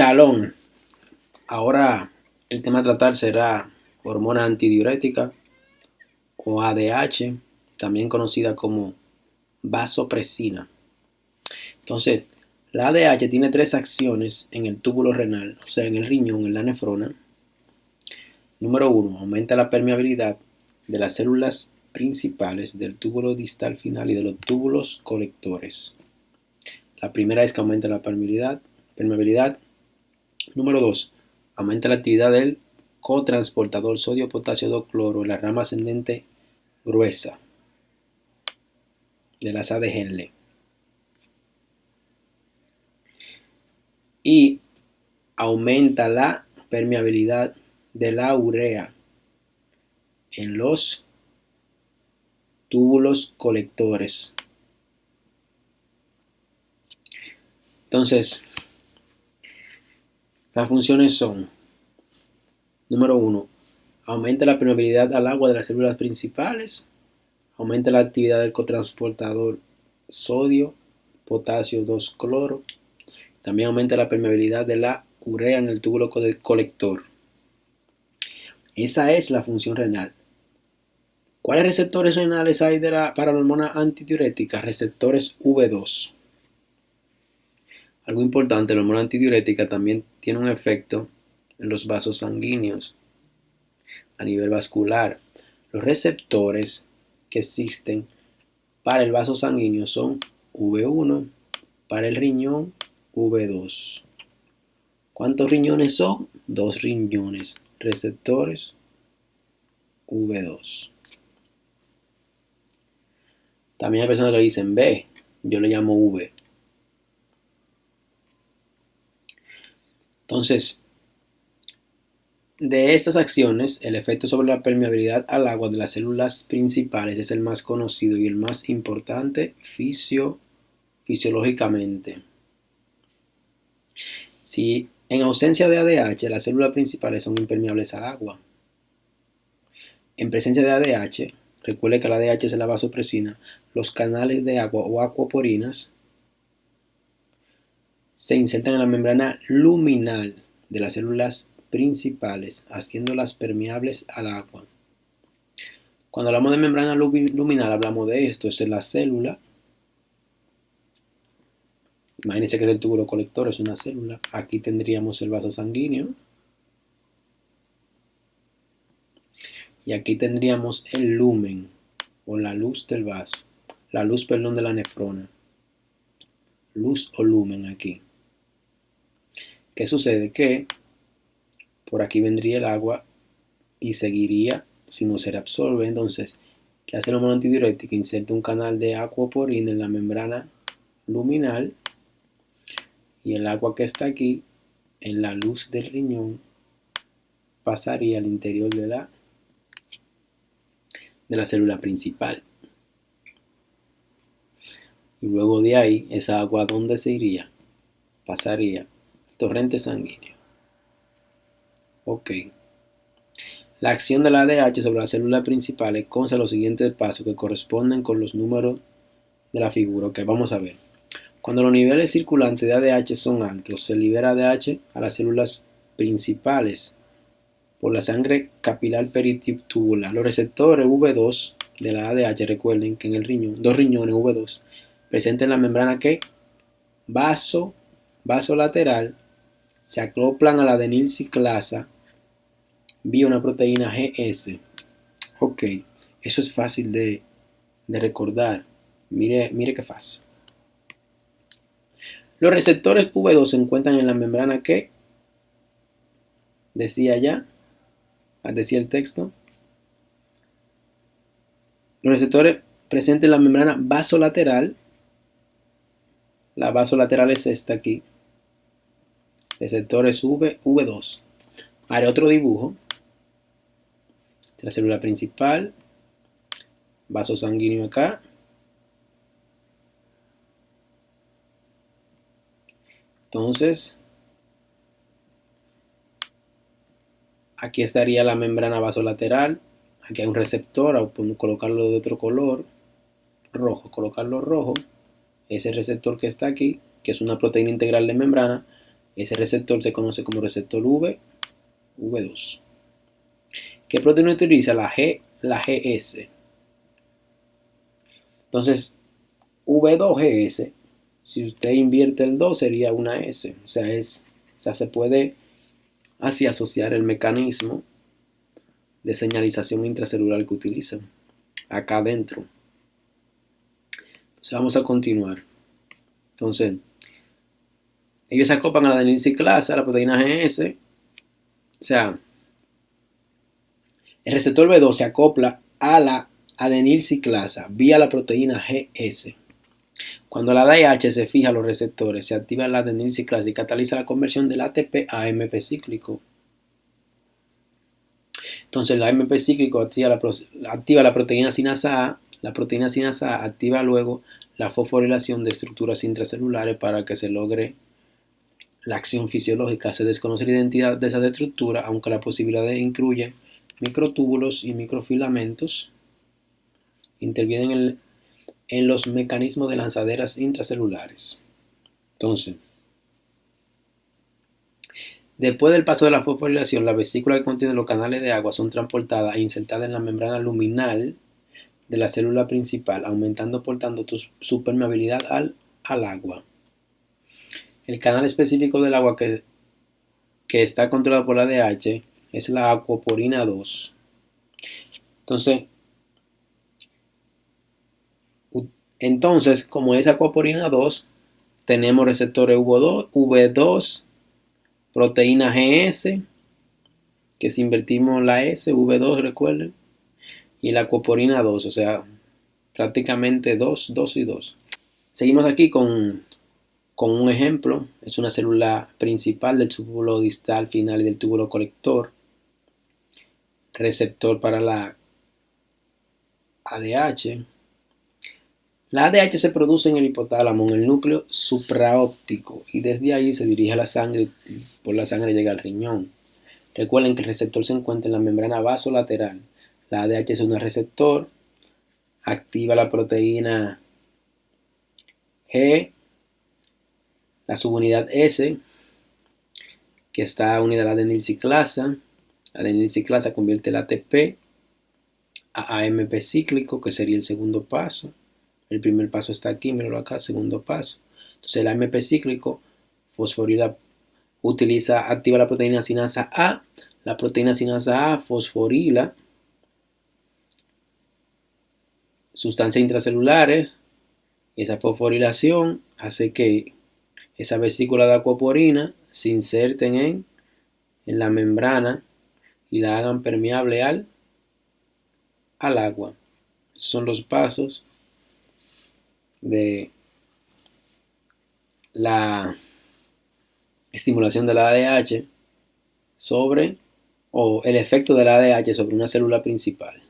Shalom. Ahora el tema a tratar será hormona antidiurética o ADH, también conocida como vasopresina. Entonces, la ADH tiene tres acciones en el túbulo renal, o sea, en el riñón, en la nefrona. Número 1, aumenta la permeabilidad de las células principales del túbulo distal final y de los túbulos colectores. La primera es que aumenta la permeabilidad. Número 2, aumenta la actividad del cotransportador sodio-potasio 2-cloro en la rama ascendente gruesa de las ADGL. Y aumenta la permeabilidad de la urea en los túbulos colectores. Entonces, las funciones son: número 1, aumenta la permeabilidad al agua de las células principales, aumenta la actividad del cotransportador sodio-potasio 2-cloro, también aumenta la permeabilidad de la urea en el túbulo colector. Esa es la función renal. ¿Cuáles receptores renales hay para la hormona antidiurética? Receptores V2. Algo importante, la hormona antidiurética también tiene un efecto en los vasos sanguíneos a nivel vascular. Los receptores que existen para el vaso sanguíneo son V1, para el riñón V2. ¿Cuántos riñones son? 2 riñones. Receptores V2. También hay personas que le dicen B, yo le llamo V. Entonces, de estas acciones, el efecto sobre la permeabilidad al agua de las células principales es el más conocido y el más importante fisiológicamente. Si en ausencia de ADH las células principales son impermeables al agua, en presencia de ADH, recuerde que la ADH es la vasopresina, los canales de agua o acuaporinas se insertan en la membrana luminal de las células principales, haciéndolas permeables al agua. Cuando hablamos de membrana luminal, hablamos de esto, es la célula. Imagínense que el túbulo colector es una célula. Aquí tendríamos el vaso sanguíneo. Y aquí tendríamos el lumen, o la luz del vaso. La luz, perdón, de la nefrona. Luz o lumen aquí. ¿Qué sucede? Que por aquí vendría el agua y seguiría si no se reabsorbe. Entonces, ¿qué hace la hormona antidiurética? Inserta un canal de acuaporina en la membrana luminal y el agua que está aquí en la luz del riñón pasaría al interior de la célula principal. Y luego de ahí, esa agua, ¿dónde se iría? Pasaría al torrente sanguíneo. Ok. La acción de la ADH sobre las células principales consta de los siguientes pasos que corresponden con los números de la figura. Ok, vamos a ver. Cuando los niveles circulantes de ADH son altos, se libera ADH a las células principales por la sangre capilar peritubular. Los receptores V2 de la ADH, recuerden que en el riñón, 2 riñones V2, presentes en la membrana que vasolateral, se acoplan a la adenilciclasa vía una proteína GS. Ok, eso es fácil de recordar. Mire qué fácil. Los receptores V2 se encuentran en la membrana que decía el texto. Los receptores presentes en la membrana vasolateral. La vasolateral es esta aquí. Receptores V2. Haré otro dibujo. La célula principal. Vaso sanguíneo acá. Entonces, aquí estaría la membrana vasolateral. Aquí hay un receptor, o colocarlo de otro color, rojo, colocarlo rojo. Ese receptor que está aquí, que es una proteína integral de membrana, Ese receptor se conoce como receptor V2. ¿Qué proteína utiliza? La GS. Entonces, V2GS, si usted invierte el 2 sería una S. O sea, se puede así asociar el mecanismo de señalización intracelular que utilizan acá adentro. Entonces vamos a continuar. Entonces, ellos se acoplan a la adenilciclasa, a la proteína GS. O sea, el receptor B2 se acopla a la adenilciclasa vía la proteína GS. Cuando la ADH se fija a los receptores, se activa la adenilciclasa y cataliza la conversión del ATP a AMP cíclico. Entonces, el AMP cíclico activa la proteína sinasa A. La proteína sinasa A activa luego la fosforilación de estructuras intracelulares para que se logre la acción fisiológica. Se desconoce la identidad de esas estructuras, aunque la posibilidad incluye microtúbulos y microfilamentos. Intervienen en los mecanismos de lanzaderas intracelulares. Entonces, después del paso de la fosforilación, la vesícula que contiene los canales de agua son transportadas e insertadas en la membrana luminal de la célula principal, aumentando por tanto su permeabilidad al agua. El canal específico del agua que está controlado por la ADH es la aquaporina 2. Entonces, como es aquaporina 2, tenemos receptores V2, proteína GS, que si invertimos la S, V2, recuerden, y la aquaporina 2, o sea, prácticamente 2, 2 y 2. Seguimos aquí con un ejemplo. Es una célula principal del túbulo distal final y del túbulo colector, receptor para la ADH. La ADH se produce en el hipotálamo, en el núcleo supraóptico, y desde ahí se dirige a la sangre, por la sangre llega al riñón. Recuerden que el receptor se encuentra en la membrana vasolateral. La ADH es un receptor, activa la proteína G, la subunidad S, que está unida a la adenilciclasa. La adenilciclasa convierte el ATP a AMP cíclico, que sería el segundo paso. El primer paso está aquí, míralo acá, segundo paso. Entonces el AMP cíclico fosforila, activa la proteína sinasa A. La proteína sinasa A fosforila sustancias intracelulares. Esa fosforilación hace que esa vesícula de aquaporina se inserten en la membrana y la hagan permeable al agua. Esos son los pasos de la estimulación de la ADH sobre, o el efecto de la ADH sobre una célula principal.